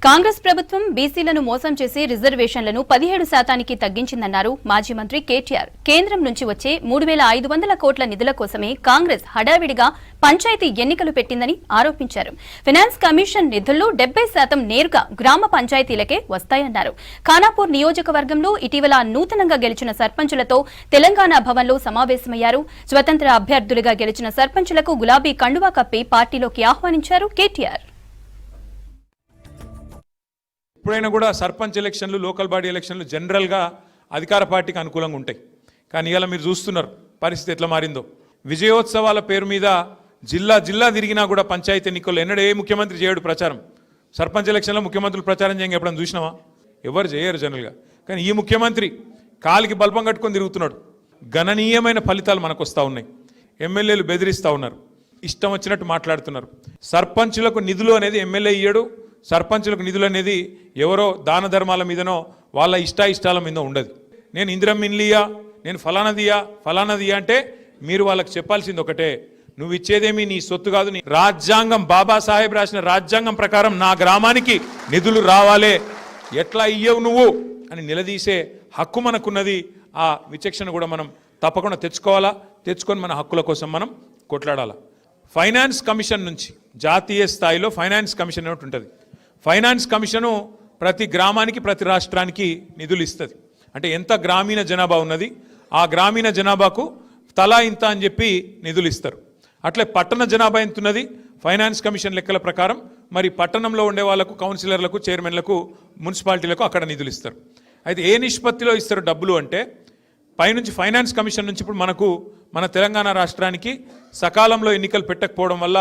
కాంగ్రెస్ ప్రభుత్వం బీసీలను మోసం చేసి రిజర్వేషన్లను 17% తగ్గించిందన్నారు మాజీ మంత్రి కేటీఆర్. కేంద్రం నుంచి వచ్చే 3,500 కోట్ల నిధుల కోసమే కాంగ్రెస్ హడావిడిగా పంచాయతీ ఎన్నికలు పెట్టిందని ఆరోపించారు. ఫైనాన్స్ కమిషన్ నిధుల్లో 70% నేరుగా గ్రామ పంచాయతీలకే వస్తాయన్నారు. ఖానాపూర్ నియోజకవర్గంలో ఇటీవల నూతనంగా గెలిచిన సర్పంచులతో తెలంగాణ భవన్లో సమావేశమయ్యారు. స్వతంత్ర అభ్యర్థులుగా గెలిచిన సర్పంచులకు గులాబీ కండువా కప్పి పార్టీలోకి ఆహ్వానించారు కేటీఆర్. ఇప్పుడైనా కూడా సర్పంచ్ ఎలక్షన్లు, లోకల్ బాడీ ఎలక్షన్లు జనరల్గా అధికార పార్టీకి అనుకూలంగా ఉంటాయి. కానీ ఇలా మీరు చూస్తున్నారు పరిస్థితి ఎట్లా మారిందో. విజయోత్సవాల పేరు మీద జిల్లా జిల్లా తిరిగినా కూడా పంచాయతీ ఎన్నికల్లో ఎన్నడూ ఏ ముఖ్యమంత్రి చేయడు ప్రచారం. సర్పంచ్ ఎలక్షన్లో ముఖ్యమంత్రులు ప్రచారం చేయంగా ఎప్పుడైనా చూసినావా? ఎవరు చేయరు జనరల్గా. కానీ ఈ ముఖ్యమంత్రి కాలికి బల్బం కట్టుకొని తిరుగుతున్నాడు. గణనీయమైన ఫలితాలు మనకు వస్తూ ఉన్నాయి. ఎమ్మెల్యేలు బెదిరిస్తూ ఉన్నారు, ఇష్టం వచ్చినట్టు మాట్లాడుతున్నారు. సర్పంచులకు నిధులు అనేది ఎమ్మెల్యే ఇయ్యడు. సర్పంచులకు నిధులు అనేది ఎవరో దాన ధర్మాల మీదనో వాళ్ళ ఇష్టాయిష్టాల మీద ఉండదు. నేను ఇందిరమ్మ ఇల్లియా, నేను ఫలానాదియా అంటే మీరు వాళ్ళకి చెప్పాల్సింది ఒకటే, నువ్వు ఇచ్చేదేమీ నీ సొత్తు కాదు, నీ రాజ్యాంగం, బాబాసాహెబ్ రాసిన రాజ్యాంగం ప్రకారం నా గ్రామానికి నిధులు రావాలే, ఎట్లా ఇయ్యవు నువ్వు అని నిలదీసే హక్కు మనకున్నది. ఆ విచక్షణ కూడా మనం తప్పకుండా తెచ్చుకొని మన హక్కుల కోసం మనం కొట్లాడాలా. ఫైనాన్స్ కమిషన్ నుంచి జాతీయ స్థాయిలో ఫైనాన్స్ కమిషన్ ఒకటి ఉంటుంది. ఫైనాన్స్ కమిషను ప్రతి గ్రామానికి, ప్రతి రాష్ట్రానికి నిధులు ఇస్తుంది. అంటే ఎంత గ్రామీణ జనాభా ఉన్నది, ఆ గ్రామీణ జనాభాకు తలా ఇంత అని చెప్పి నిధులు ఇస్తారు. అట్లే పట్టణ జనాభా ఎంత ఉన్నది, ఫైనాన్స్ కమిషన్ లెక్కల ప్రకారం మరి పట్టణంలో ఉండే వాళ్ళకు, కౌన్సిలర్లకు, చైర్మన్లకు, మున్సిపాలిటీలకు అక్కడ నిధులు ఇస్తారు. అయితే ఏ నిష్పత్తిలో ఇస్తారు డబ్బులు అంటే, పైనుంచి ఫైనాన్స్ కమిషన్ నుంచి ఇప్పుడు మన తెలంగాణ రాష్ట్రానికి సకాలంలో ఎన్నికలు పెట్టకపోవడం వల్ల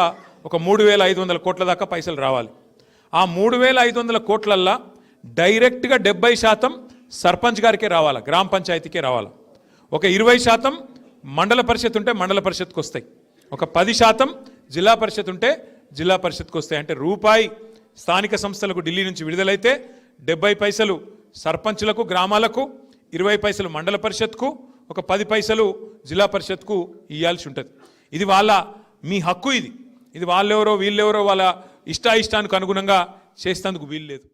ఒక 3,500 కోట్ల దాకా పైసలు రావాలి. ఆ 3,500 కోట్లల్లో డైరెక్ట్గా 70% సర్పంచ్ గారికే రావాలా, గ్రామ పంచాయతీకే రావాలా. ఒక 20% మండల పరిషత్ ఉంటే మండల పరిషత్కి వస్తాయి. ఒక 10% జిల్లా పరిషత్ ఉంటే జిల్లా పరిషత్కి వస్తాయి. అంటే రూపాయి స్థానిక సంస్థలకు ఢిల్లీ నుంచి విడుదలైతే 70 పైసలు సర్పంచులకు, గ్రామాలకు, 20 పైసలు మండల పరిషత్కు, ఒక 10 పైసలు జిల్లా పరిషత్కు ఇవ్వాల్సి ఉంటుంది. ఇది మీ హక్కు. ఇది వాళ్ళెవరో వీళ్ళెవరో వాళ్ళ ఇష్టానికి అనుగుణంగా చేసేందుకు వీలు లేదు.